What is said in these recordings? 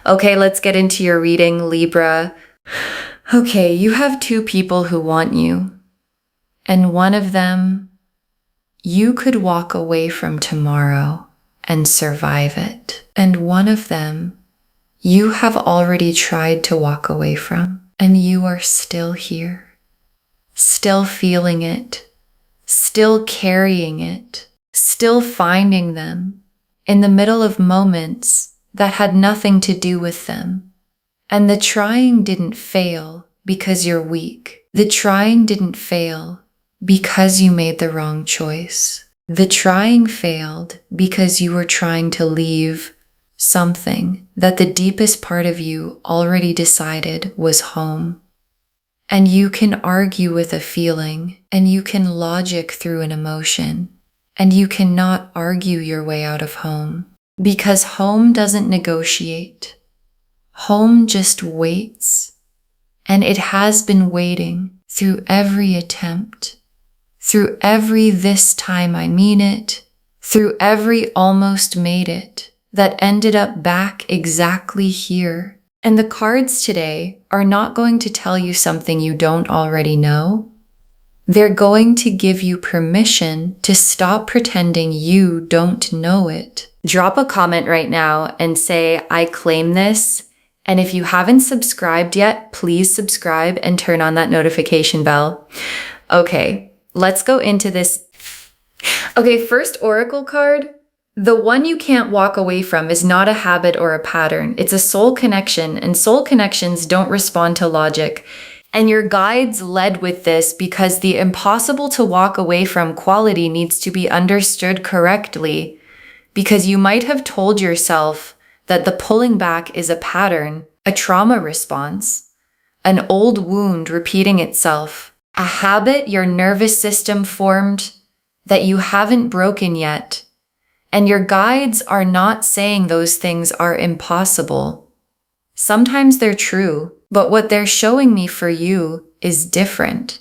Okay, let's get into your reading, Libra. Okay, you have two people who want you, and one of them you could walk away from tomorrow and survive it. And one of them you have already tried to walk away from, and you are still here, still feeling it, still carrying it, still finding them in the middle of moments that had nothing to do with them. And the trying didn't fail because you're weak. The trying didn't fail because you made the wrong choice. The trying failed because you were trying to leave something that the deepest part of you already decided was home. And you can argue with a feeling, and you can logic through an emotion, and you cannot argue your way out of home, because home doesn't negotiate. Home just waits, and it has been waiting through every attempt, through every this time I mean it, through every almost made it, that ended up back exactly here. And the cards today are not going to tell you something you don't already know. They're going to give you permission to stop pretending you don't know it. Drop a comment right now and say, I claim this. And if you haven't subscribed yet, please subscribe and turn on that notification bell. Okay, let's go into this. Okay, first oracle card. The one you can't walk away from is not a habit or a pattern. It's a soul connection, and soul connections don't respond to logic. And your guides led with this because the impossible to walk away from quality needs to be understood correctly, because you might have told yourself that the pulling back is a pattern, a trauma response, an old wound repeating itself, a habit your nervous system formed that you haven't broken yet. And your guides are not saying those things are impossible. Sometimes they're true, but what they're showing me for you is different.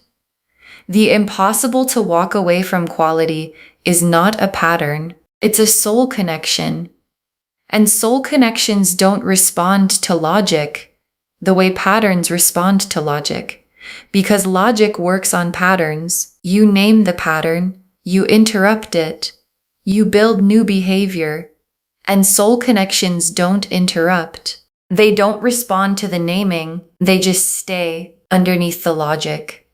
The impossible to walk away from quality is not a pattern. It's a soul connection. And soul connections don't respond to logic the way patterns respond to logic. Because logic works on patterns. You name the pattern, you interrupt it, you build new behavior, and soul connections don't interrupt. They don't respond to the naming, they just stay underneath the logic,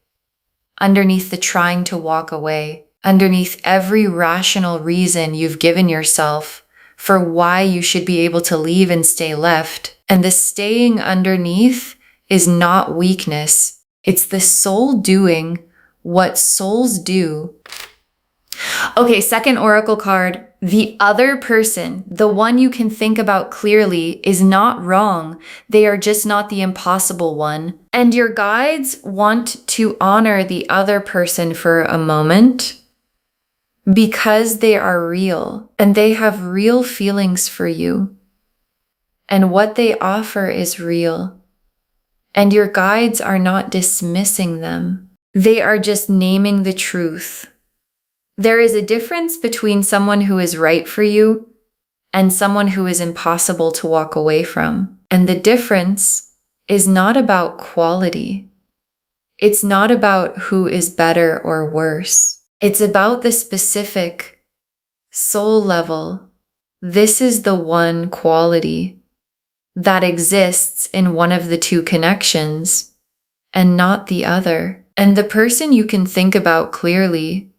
underneath the trying to walk away, underneath every rational reason you've given yourself for why you should be able to leave and stay left. And the staying underneath is not weakness. It's the soul doing what souls do. Okay, second oracle card. The other person, the one you can think about clearly, is not wrong. They are just not the impossible one. And your guides want to honor the other person for a moment because they are real and they have real feelings for you. And what they offer is real. And your guides are not dismissing them. They are just naming the truth. There is a difference between someone who is right for you and someone who is impossible to walk away from. And the difference is not about quality. It's not about who is better or worse. It's about the specific soul level. This is the one quality that exists in one of the two connections and not the other. And the person you can think about clearly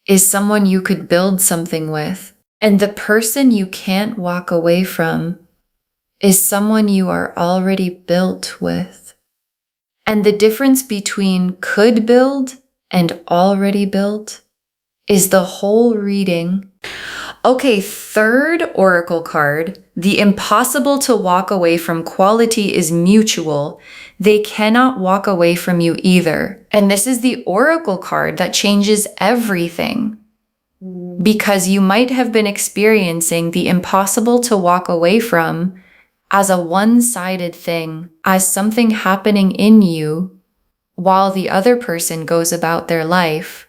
is someone you could build something with. And the person you can't walk away from is someone you are already built with. And the difference between could build and already built is the whole reading. Okay, third oracle card. The impossible to walk away from quality is mutual. They cannot walk away from you either. And this is the oracle card that changes everything. Because you might have been experiencing the impossible to walk away from as a one-sided thing, as something happening in you while the other person goes about their life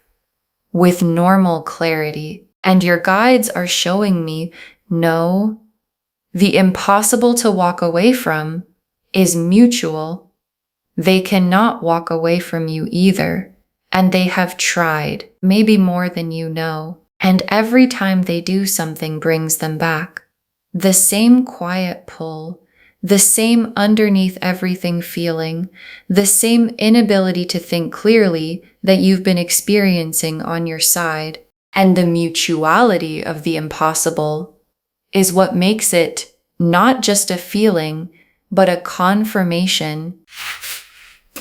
with normal clarity. And your guides are showing me, no, the impossible to walk away from is mutual. They cannot walk away from you either, and they have tried, maybe more than you know, and every time they do, something brings them back. The same quiet pull, the same underneath everything feeling, the same inability to think clearly that you've been experiencing on your side. And the mutuality of the impossible is what makes it not just a feeling, but a confirmation.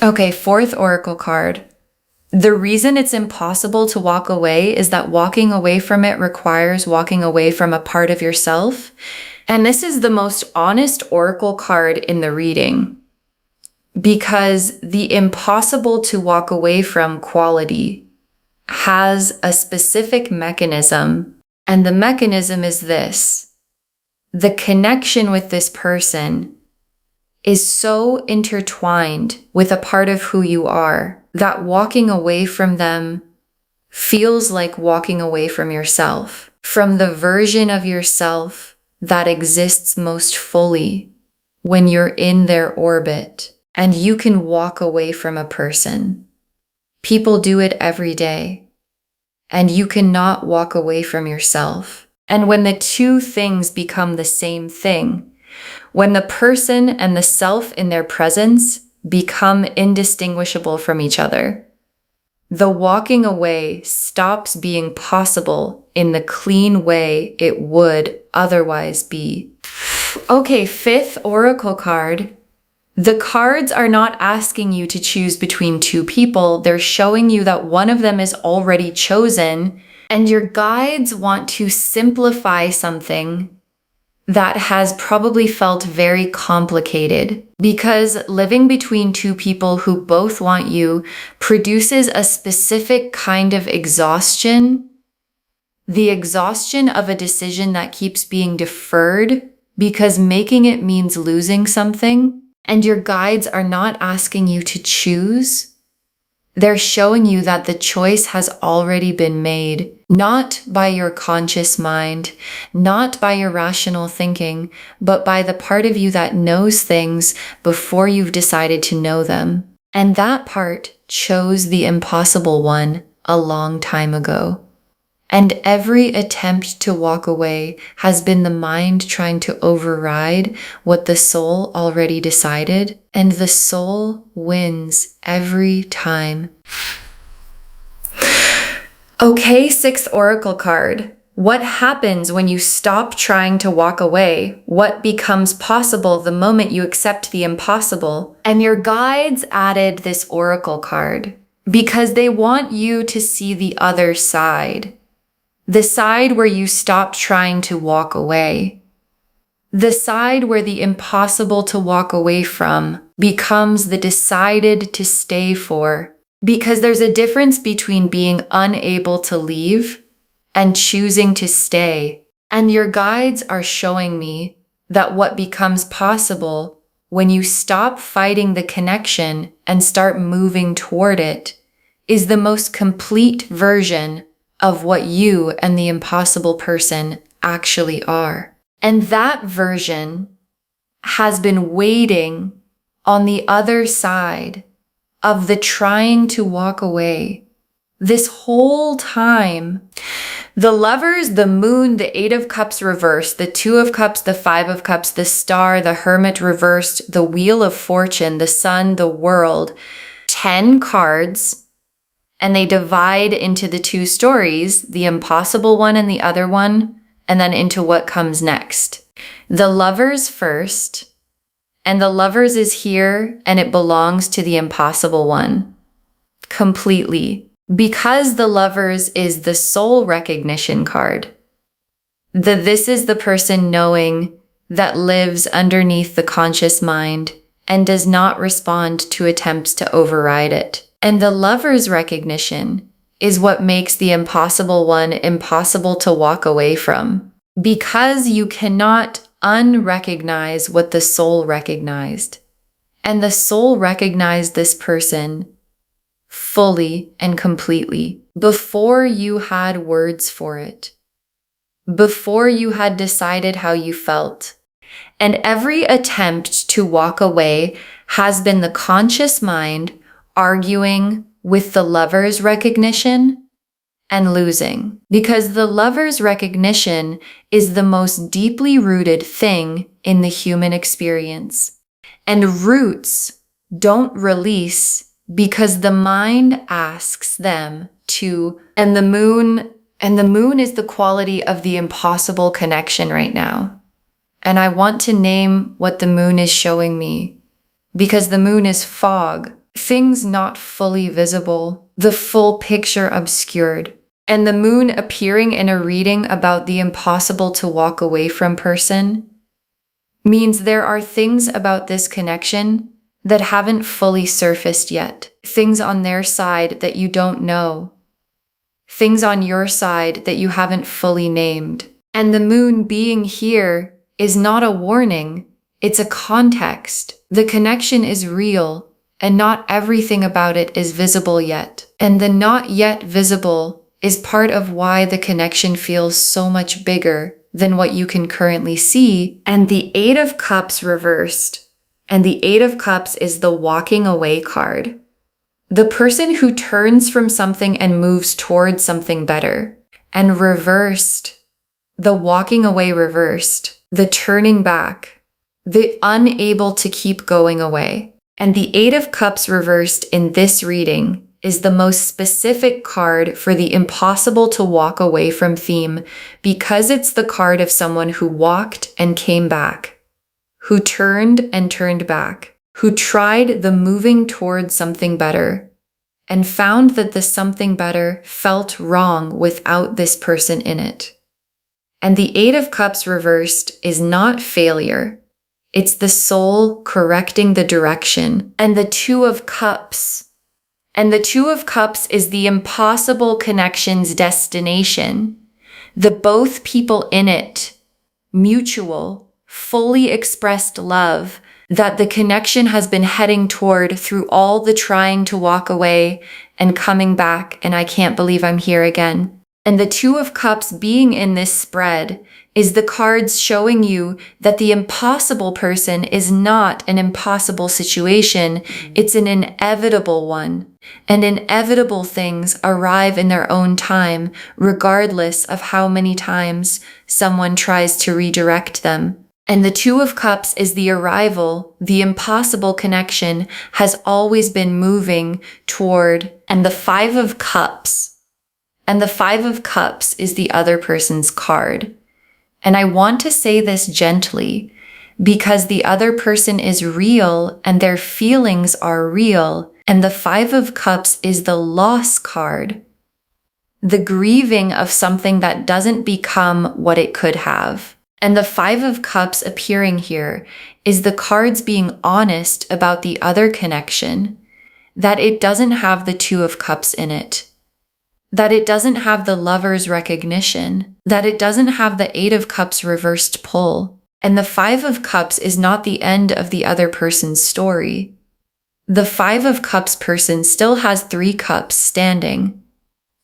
Okay, fourth oracle card. The reason it's impossible to walk away is that walking away from it requires walking away from a part of yourself. And this is the most honest oracle card in the reading, because the impossible to walk away from quality has a specific mechanism, and the mechanism is this. The connection with this person is so intertwined with a part of who you are that walking away from them feels like walking away from yourself, from the version of yourself that exists most fully when you're in their orbit and you can walk away from a person. People do it every day, and you cannot walk away from yourself. And when the two things become the same thing, when the person and the self in their presence become indistinguishable from each other, the walking away stops being possible in the clean way it would otherwise be. Okay, fifth oracle card. The cards are not asking you to choose between two people. They're showing you that one of them is already chosen, and your guides want to simplify something that has probably felt very complicated, because living between two people who both want you produces a specific kind of exhaustion, the exhaustion of a decision that keeps being deferred because making it means losing something. And your guides are not asking you to choose. They're showing you that the choice has already been made, not by your conscious mind, not by your rational thinking, but by the part of you that knows things before you've decided to know them. And that part chose the impossible one a long time ago. And every attempt to walk away has been the mind trying to override what the soul already decided, and the soul wins every time. Okay, sixth oracle card. What happens when you stop trying to walk away? What becomes possible the moment you accept the impossible? And your guides added this oracle card because they want you to see the other side. The side where you stop trying to walk away. The side where the impossible to walk away from becomes the decided to stay for. Because there's a difference between being unable to leave and choosing to stay. And your guides are showing me that what becomes possible when you stop fighting the connection and start moving toward it is the most complete version of what you and the impossible person actually are. And that version has been waiting on the other side of the trying to walk away this whole time. The Lovers, the Moon, the Eight of Cups reversed, the Two of Cups, the Five of Cups, the Star, the Hermit reversed, the Wheel of Fortune, the Sun, the World. 10 cards. And they divide into the two stories, the impossible one and the other one, and then into what comes next. The Lovers first, and the Lovers is here, and it belongs to the impossible one. Completely. Because the Lovers is the soul recognition card. This is the person knowing that lives underneath the conscious mind and does not respond to attempts to override it. And the Lover's recognition is what makes the impossible one impossible to walk away from. Because you cannot unrecognize what the soul recognized. And the soul recognized this person fully and completely before you had words for it. Before you had decided how you felt. And every attempt to walk away has been the conscious mind arguing with the lover's recognition and losing. Because the lover's recognition is the most deeply rooted thing in the human experience. And roots don't release because the mind asks them to. And the moon is the quality of the impossible connection right now. And I want to name what the moon is showing me, because the moon is fog, things not fully visible, the full picture obscured. And the moon appearing in a reading about the impossible to walk away from person means there are things about this connection that haven't fully surfaced yet. Things on their side that you don't know. Things on your side that you haven't fully named. And the moon being here is not a warning, it's a context. The connection is real, and not everything about it is visible yet. And the not yet visible is part of why the connection feels so much bigger than what you can currently see. And the Eight of Cups reversed. And the Eight of Cups is the walking away card. The person who turns from something and moves towards something better. And reversed. The walking away reversed. The turning back. The unable to keep going away. And the Eight of Cups reversed in this reading is the most specific card for the impossible to walk away from theme, because it's the card of someone who walked and came back, who turned and turned back, who tried the moving towards something better, and found that the something better felt wrong without this person in it. And the Eight of Cups reversed is not failure. It's the soul correcting the direction. And the Two of Cups. And the Two of Cups is the impossible connection's destination. The both people in it, mutual, fully expressed love that the connection has been heading toward through all the trying to walk away and coming back, and I can't believe I'm here again. And the Two of Cups being in this spread is the cards showing you that the impossible person is not an impossible situation. It's an inevitable one. And inevitable things arrive in their own time, regardless of how many times someone tries to redirect them. And the Two of Cups is the arrival. The impossible connection has always been moving toward. And the Five of Cups. And the Five of Cups is the other person's card. And I want to say this gently because the other person is real and their feelings are real. And the Five of Cups is the loss card. The grieving of something that doesn't become what it could have. And the Five of Cups appearing here is the cards being honest about the other connection, that it doesn't have the Two of Cups in it. That it doesn't have the lover's recognition, that it doesn't have the Eight of Cups reversed pull. And the Five of Cups is not the end of the other person's story. The Five of Cups person still has 3 cups standing,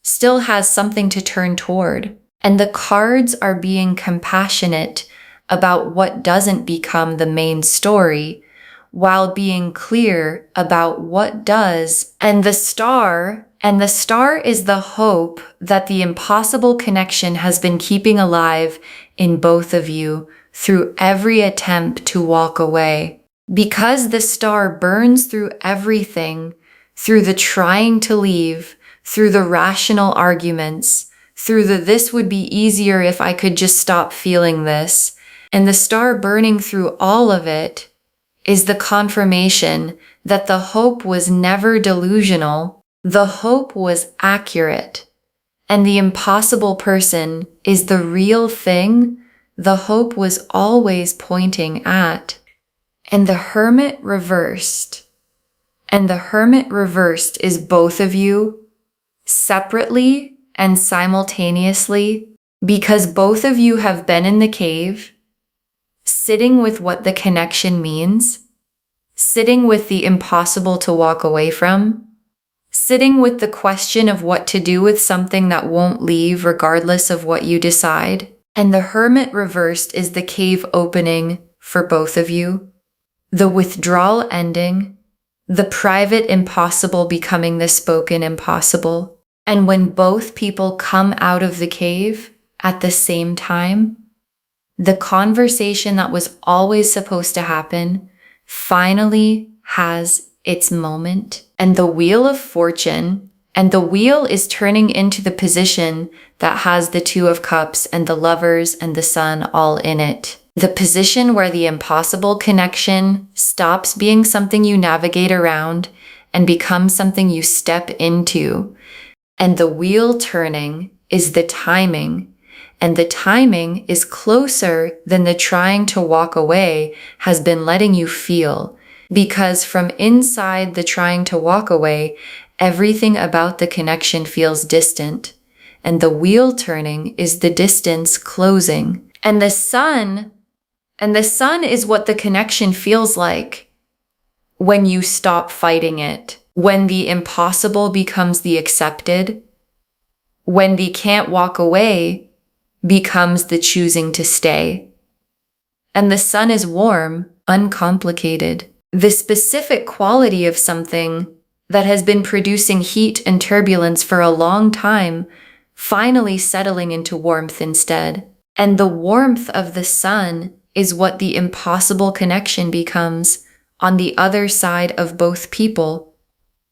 still has something to turn toward. And the cards are being compassionate about what doesn't become the main story, while being clear about what does. And the star is the hope that the impossible connection has been keeping alive in both of you through every attempt to walk away. Because the star burns through everything, through the trying to leave, through the rational arguments, through the this would be easier if I could just stop feeling this, and the star burning through all of it is the confirmation that the hope was never delusional. The hope was accurate, and the impossible person is the real thing the hope was always pointing at. And the Hermit reversed. And the Hermit reversed is both of you separately and simultaneously, because both of you have been in the cave, sitting with what the connection means, sitting with the impossible to walk away from, sitting with the question of what to do with something that won't leave regardless of what you decide. And the Hermit reversed is the cave opening for both of you. The withdrawal ending, the private impossible becoming the spoken impossible. And when both people come out of the cave at the same time, the conversation that was always supposed to happen finally has its moment. And the wheel of fortune, and the wheel is turning into the position that has the Two of Cups and the Lovers and the Sun all in it. The position where the impossible connection stops being something you navigate around and becomes something you step into. And the wheel turning is the timing. And the timing is closer than the trying to walk away has been letting you feel. Because from inside the trying to walk away, everything about the connection feels distant. And the wheel turning is the distance closing. And the sun is what the connection feels like when you stop fighting it. When the impossible becomes the accepted. When the can't walk away becomes the choosing to stay. And the sun is warm, uncomplicated. The specific quality of something that has been producing heat and turbulence for a long time, finally settling into warmth instead. And the warmth of the sun is what the impossible connection becomes on the other side of both people,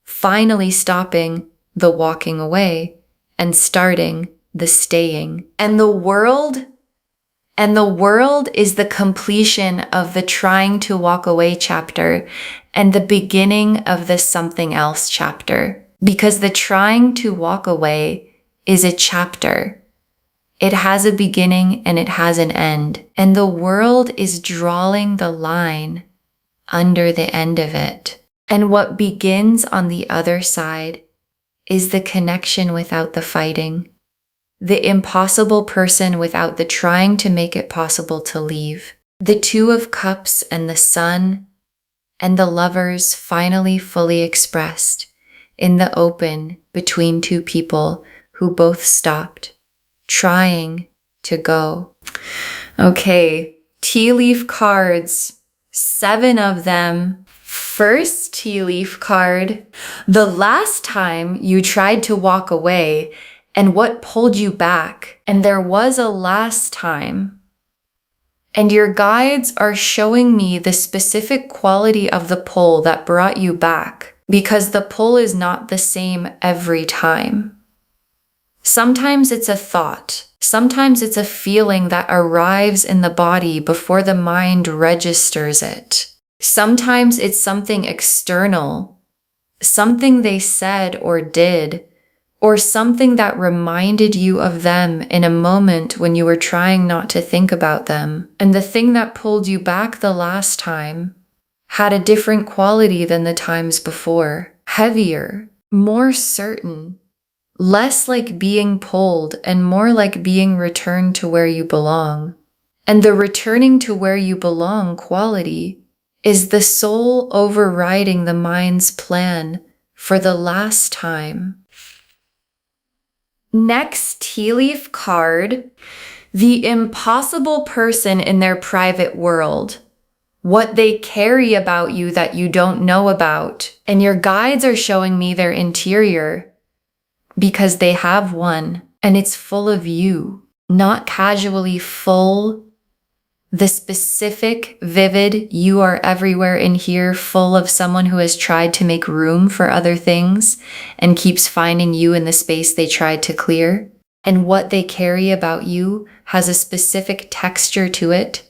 finally stopping the walking away and starting the staying. And the world is the completion of the trying to walk away chapter and the beginning of the something else chapter. Because the trying to walk away is a chapter. It has a beginning and it has an end. And the world is drawing the line under the end of it. And what begins on the other side is the connection without the fighting. The impossible person without the trying to make it possible to leave. The Two of Cups and the Sun and the Lovers finally fully expressed in the open between two people who both stopped trying to go. Okay, tea leaf cards, 7 of them. First tea leaf card, the last time you tried to walk away and what pulled you back. And there was a last time. And your guides are showing me the specific quality of the pull that brought you back, because the pull is not the same every time. Sometimes it's a thought. Sometimes it's a feeling that arrives in the body before the mind registers it. Sometimes it's something external, something they said or did, or something that reminded you of them in a moment when you were trying not to think about them. And the thing that pulled you back the last time had a different quality than the times before. Heavier, more certain, less like being pulled and more like being returned to where you belong. And the returning to where you belong quality is the soul overriding the mind's plan for the last time. Next tea leaf card, the impossible person in their private world. What they carry about you that you don't know about. And your guides are showing me their interior because they have one and it's full of you. Not casually full, the specific, vivid, you are everywhere in here, full of someone who has tried to make room for other things and keeps finding you in the space they tried to clear. And what they carry about you has a specific texture to it.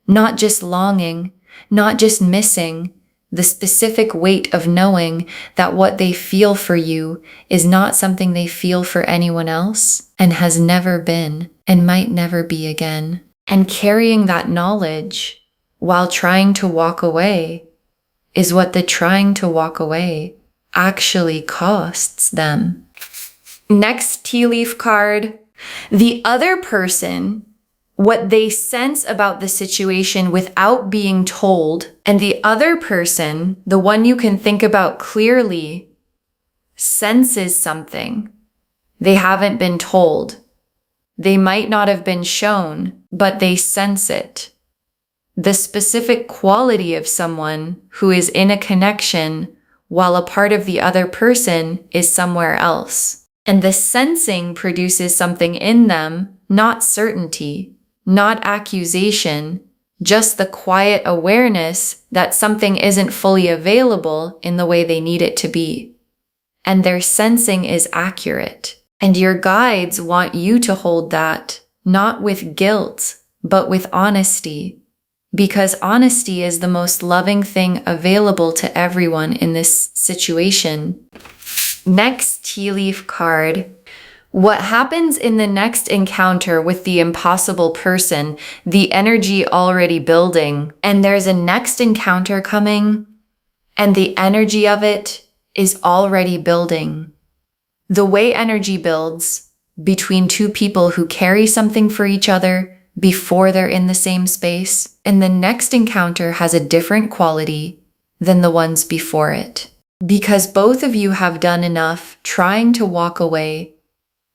Not just longing, not just missing, the specific weight of knowing that what they feel for you is not something they feel for anyone else and has never been and might never be again. And carrying that knowledge while trying to walk away is what the trying to walk away actually costs them. Next tea leaf card, the other person, what they sense about the situation without being told, and the other person, the one you can think about clearly, senses something. They haven't been told. They might not have been shown, but they sense it. the specific quality of someone who is in a connection while a part of the other person is somewhere else. And the sensing produces something in them, not certainty, not accusation, just the quiet awareness that something isn't fully available in the way they need it to be. And their sensing is accurate. And your guides want you to hold that, not with guilt, but with honesty. Because honesty is the most loving thing available to everyone in this situation. Next tea leaf card. What happens in the next encounter with the impossible person, the energy already building, and there's a next encounter coming, and the energy of it is already building. The way energy builds between two people who carry something for each other before they're in the same space, and the next encounter has a different quality than the ones before it. Because both of you have done enough trying to walk away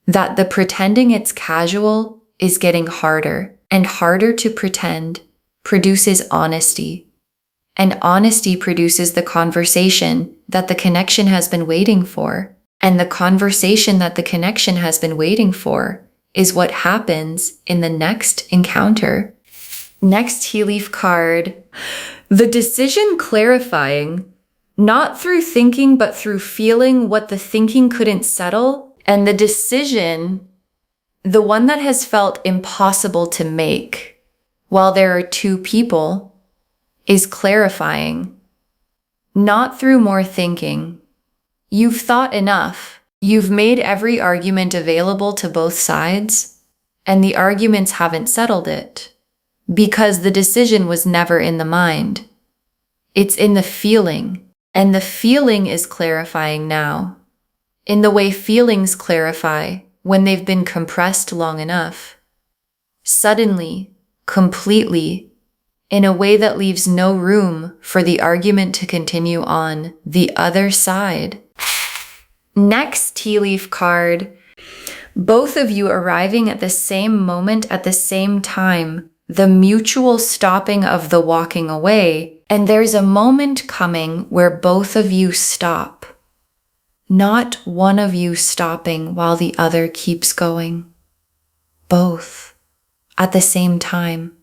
that the pretending it's casual is getting harder, and harder to pretend produces honesty. And honesty produces the conversation that the connection has been waiting for. And the conversation that the connection has been waiting for is what happens in the next encounter. Next tea leaf card. The decision clarifying, not through thinking, but through feeling what the thinking couldn't settle. And the decision, the one that has felt impossible to make while there are two people, is clarifying. Not through more thinking. You've thought enough. You've made every argument available to both sides, and the arguments haven't settled it, because the decision was never in the mind. It's in the feeling, and the feeling is clarifying now. In the way feelings clarify when they've been compressed long enough. Suddenly, completely, in a way that leaves no room for the argument to continue on the other side. Next tea leaf card. Both of you arriving at the same moment at the same time, the mutual stopping of the walking away, and there's a moment coming where both of you stop. Not one of you stopping while the other keeps going. Both at the same time.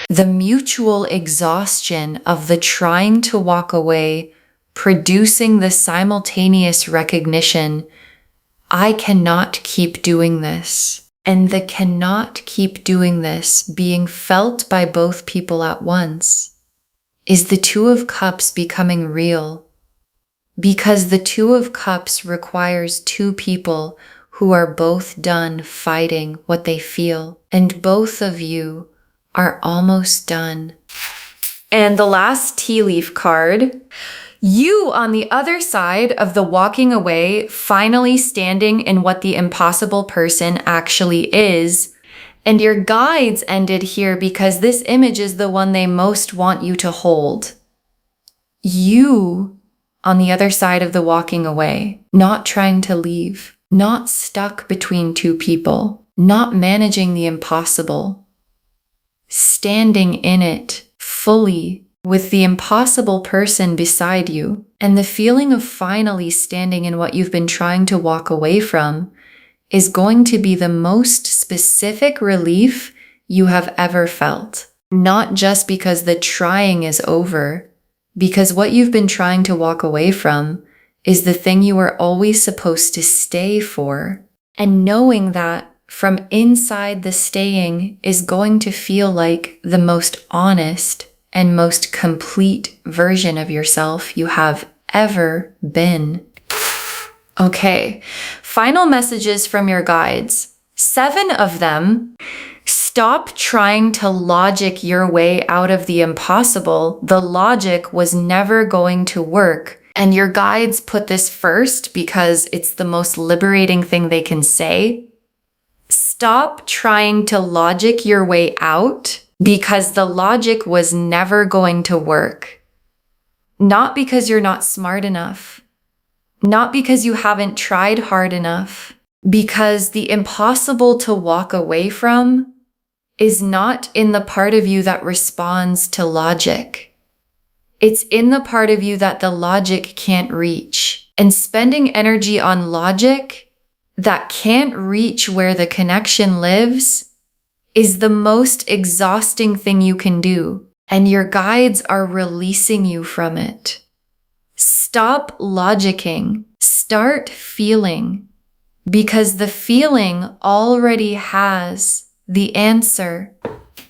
The mutual exhaustion of the trying to walk away, producing the simultaneous recognition, I cannot keep doing this. And the cannot keep doing this being felt by both people at once is the Two of Cups becoming real. Because the Two of Cups requires two people who are both done fighting what they feel, and both of you are almost done. And the last tea leaf card, you on the other side of the walking away, finally standing in what the impossible person actually is. And your guides ended here because this image is the one they most want you to hold. You on the other side of the walking away, not trying to leave, not stuck between two people, not managing the impossible, standing in it fully with the impossible person beside you, and the feeling of finally standing in what you've been trying to walk away from is going to be the most specific relief you have ever felt. Not just because the trying is over, because what you've been trying to walk away from is the thing you were always supposed to stay for. And knowing that from inside the staying is going to feel like the most honest and most complete version of yourself you have ever been. Okay, final messages from your guides. 7 of them. Stop trying to logic your way out of the impossible. The logic was never going to work. And your guides put this first because it's the most liberating thing they can say. Stop trying to logic your way out because the logic was never going to work. Not because you're not smart enough. Not because you haven't tried hard enough. Because the impossible to walk away from is not in the part of you that responds to logic. It's in the part of you that the logic can't reach. And spending energy on logic that can't reach where the connection lives is the most exhausting thing you can do. And your guides are releasing you from it. Stop logicking. Start feeling. Because the feeling already has the answer.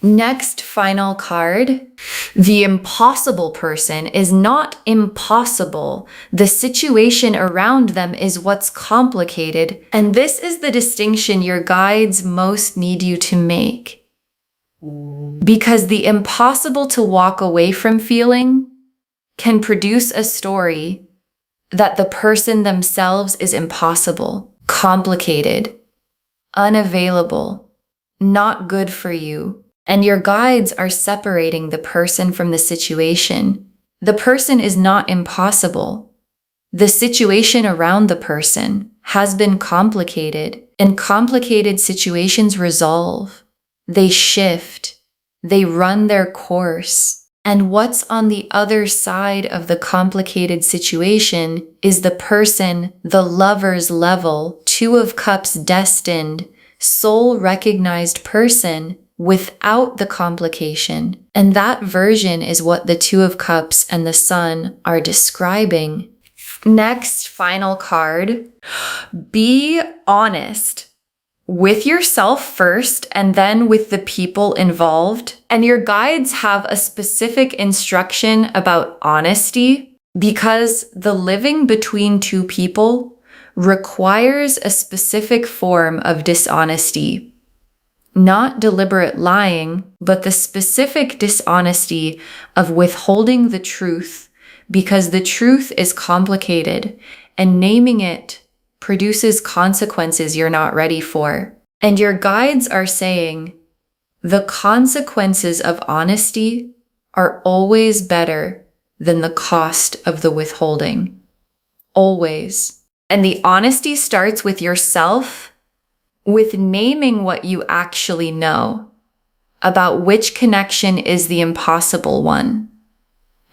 Next final card. The impossible person is not impossible. The situation around them is what's complicated. And this is the distinction your guides most need you to make. Because the impossible to walk away from feeling can produce a story that the person themselves is impossible, complicated, unavailable, not good for you. And your guides are separating the person from the situation. The person is not impossible. The situation around the person has been complicated, and complicated situations resolve. They shift. They run their course. And what's on the other side of the complicated situation is the person, the lover's level, Two of Cups destined, soul-recognized person without the complication. And that version is what the Two of Cups and the Sun are describing. Next, final card. Be honest with yourself first and then with the people involved. And your guides have a specific instruction about honesty because the living between two people requires a specific form of dishonesty. Not deliberate lying, but the specific dishonesty of withholding the truth because the truth is complicated and naming it produces consequences you're not ready for. And your guides are saying the consequences of honesty are always better than the cost of the withholding. Always. And the honesty starts with yourself, with naming what you actually know about which connection is the impossible one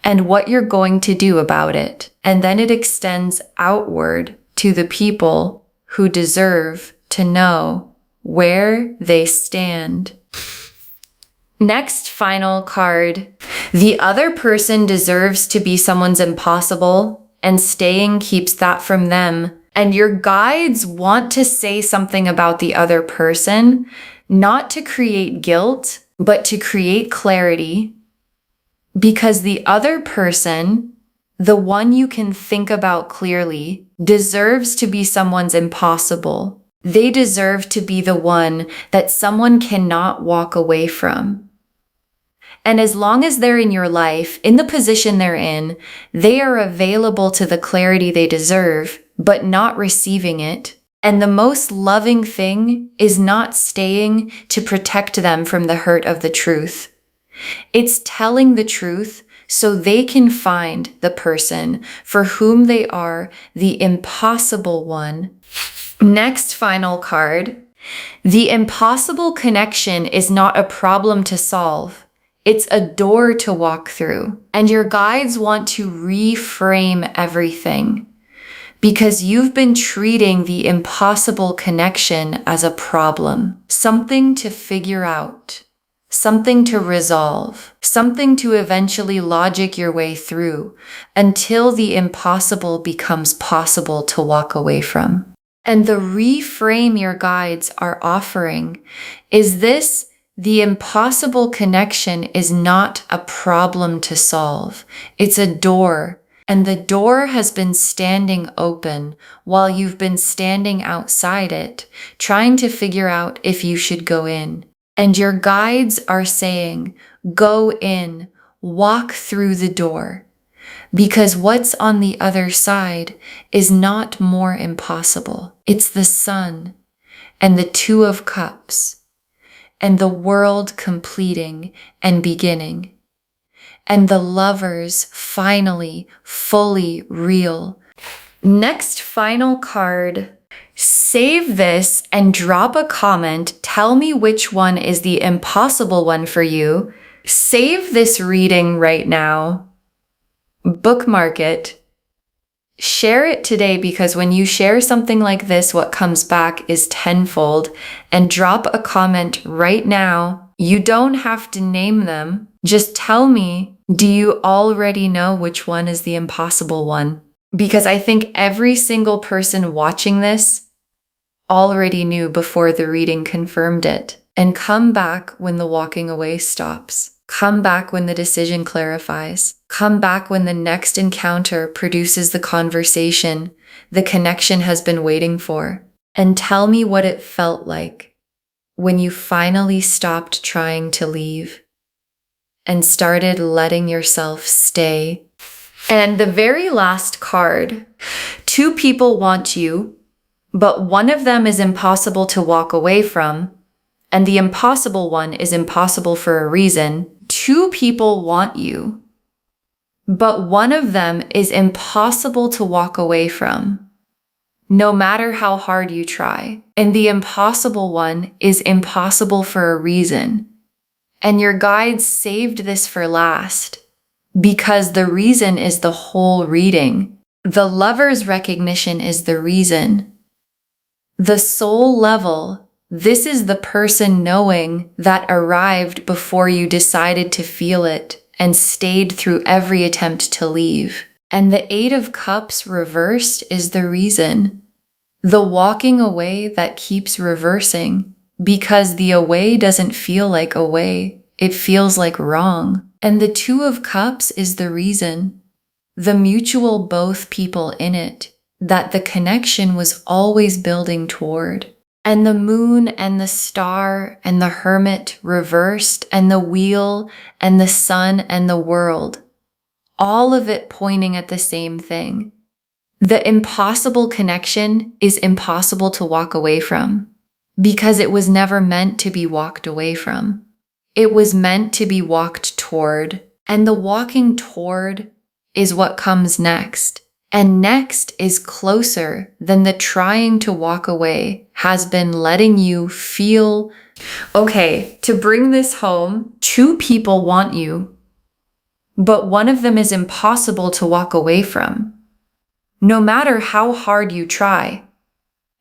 and what you're going to do about it. And then it extends outward to the people who deserve to know where they stand. Next final card. The other person deserves to be someone's impossible, and staying keeps that from them. And your guides want to say something about the other person, not to create guilt, but to create clarity. Because the other person, the one you can think about clearly, deserves to be someone's impossible. They deserve to be the one that someone cannot walk away from. And as long as they're in your life, in the position they're in, they are available to the clarity they deserve, but not receiving it. And the most loving thing is not staying to protect them from the hurt of the truth. It's telling the truth so they can find the person for whom they are the impossible one. Next final card. The impossible connection is not a problem to solve. It's a door to walk through. And your guides want to reframe everything because you've been treating the impossible connection as a problem, something to figure out, something to resolve, something to eventually logic your way through until the impossible becomes possible to walk away from. And the reframe your guides are offering is this: the impossible connection is not a problem to solve. It's a door, and the door has been standing open while you've been standing outside it, trying to figure out if you should go in. And your guides are saying, go in, walk through the door, because what's on the other side is not more impossible. It's the Sun and the Two of Cups and the world completing and beginning, and the lovers finally fully real. Next final card. Save this and drop a comment. Tell me which one is the impossible one for you. Save this reading right now. Bookmark it. Share it today, because when you share something like this, what comes back is tenfold. And drop a comment right now. You don't have to name them. Just tell me, do you already know which one is the impossible one? Because I think every single person watching this already knew before the reading confirmed it. And come back when the walking away stops. Come back when the decision clarifies. Come back when the next encounter produces the conversation the connection has been waiting for. And tell me what it felt like when you finally stopped trying to leave and started letting yourself stay. And the very last card, two people want you, but one of them is impossible to walk away from, and the impossible one is impossible for a reason. Two people want you, but one of them is impossible to walk away from, no matter how hard you try. And the impossible one is impossible for a reason. And your guides saved this for last, because the reason is the whole reading. The lover's recognition is the reason. The soul level, this is the person knowing that arrived before you decided to feel it and stayed through every attempt to leave. And the Eight of Cups reversed is the reason. The walking away that keeps reversing, because the away doesn't feel like away, it feels like wrong. And the Two of Cups is the reason. The mutual both people in it, that the connection was always building toward. And the moon and the star and the hermit reversed, and the wheel and the sun and the world, all of it pointing at the same thing. The impossible connection is impossible to walk away from, because it was never meant to be walked away from. It was meant to be walked toward, and the walking toward is what comes next. And next is closer than the trying to walk away has been letting you feel. Okay, to bring this home, two people want you, but one of them is impossible to walk away from, no matter how hard you try.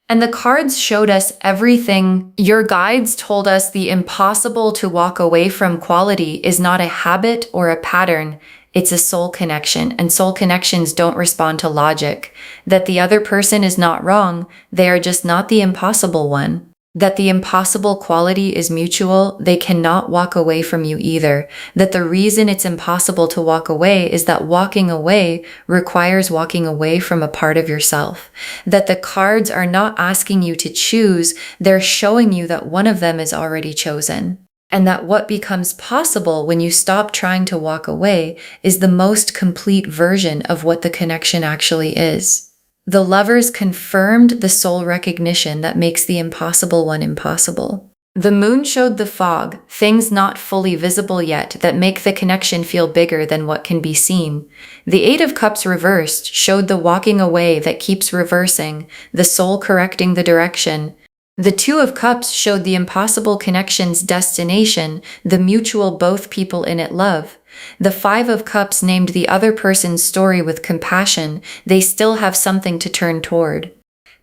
And the cards showed us everything. Your guides told us the impossible to walk away from quality is not a habit or a pattern. It's a soul connection, and soul connections don't respond to logic. That the other person is not wrong, they are just not the impossible one. That the impossible quality is mutual, they cannot walk away from you either. That the reason it's impossible to walk away is that walking away requires walking away from a part of yourself. That the cards are not asking you to choose, they're showing you that one of them is already chosen. And that what becomes possible when you stop trying to walk away is the most complete version of what the connection actually is. The lovers confirmed the soul recognition that makes the impossible one impossible. The moon showed the fog, things not fully visible yet that make the connection feel bigger than what can be seen. The Eight of Cups reversed showed the walking away that keeps reversing, the soul correcting the direction. The Two of Cups showed the impossible connection's destination, the mutual both people in it love. The Five of Cups named the other person's story with compassion. They still have something to turn toward.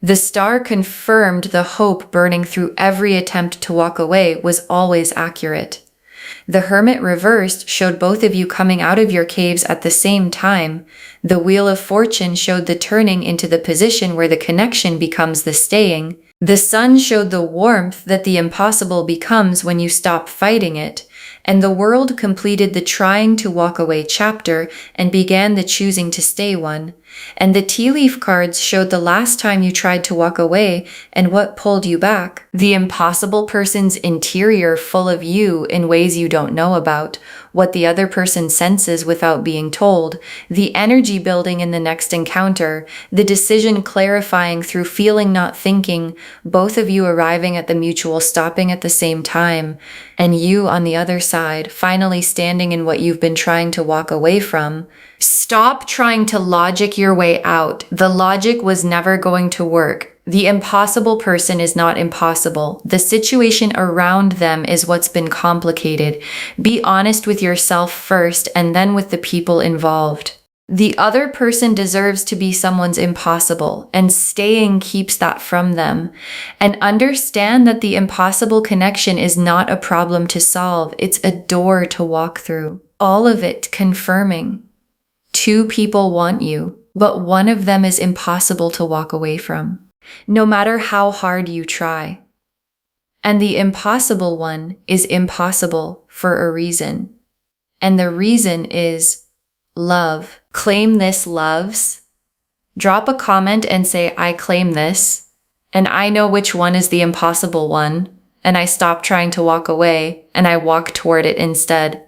The Star confirmed the hope burning through every attempt to walk away was always accurate. The Hermit reversed showed both of you coming out of your caves at the same time. The Wheel of Fortune showed the turning into the position where the connection becomes the staying. The Sun showed the warmth that the impossible becomes when you stop fighting it. And the World completed the trying to walk away chapter and began the choosing to stay one. And the tea leaf cards showed the last time you tried to walk away and what pulled you back. The impossible person's interior full of you in ways you don't know about, what the other person senses without being told, the energy building in the next encounter, the decision clarifying through feeling not thinking, both of you arriving at the mutual stopping at the same time, and you on the other side finally standing in what you've been trying to walk away from. Stop trying to logic your way out. The logic was never going to work. The impossible person is not impossible. The situation around them is what's been complicated. Be honest with yourself first and then with the people involved. The other person deserves to be someone's impossible, and staying keeps that from them. And understand that the impossible connection is not a problem to solve. It's a door to walk through. All of it confirming. Two people want you, but one of them is impossible to walk away from, no matter how hard you try. And the impossible one is impossible for a reason. And the reason is love. Claim this, loves. Drop a comment and say, I claim this, and I know which one is the impossible one, and I stop trying to walk away, and I walk toward it instead.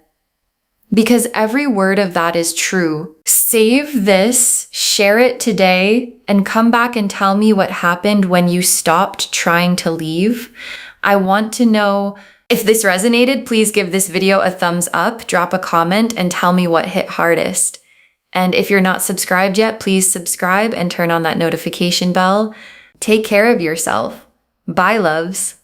Because every word of that is true. Save this, share it today, and come back and tell me what happened when you stopped trying to leave. I want to know. If this resonated, please give this video a thumbs up, drop a comment, and tell me what hit hardest. And if you're not subscribed yet, please subscribe and turn on that notification bell. Take care of yourself. Bye, loves.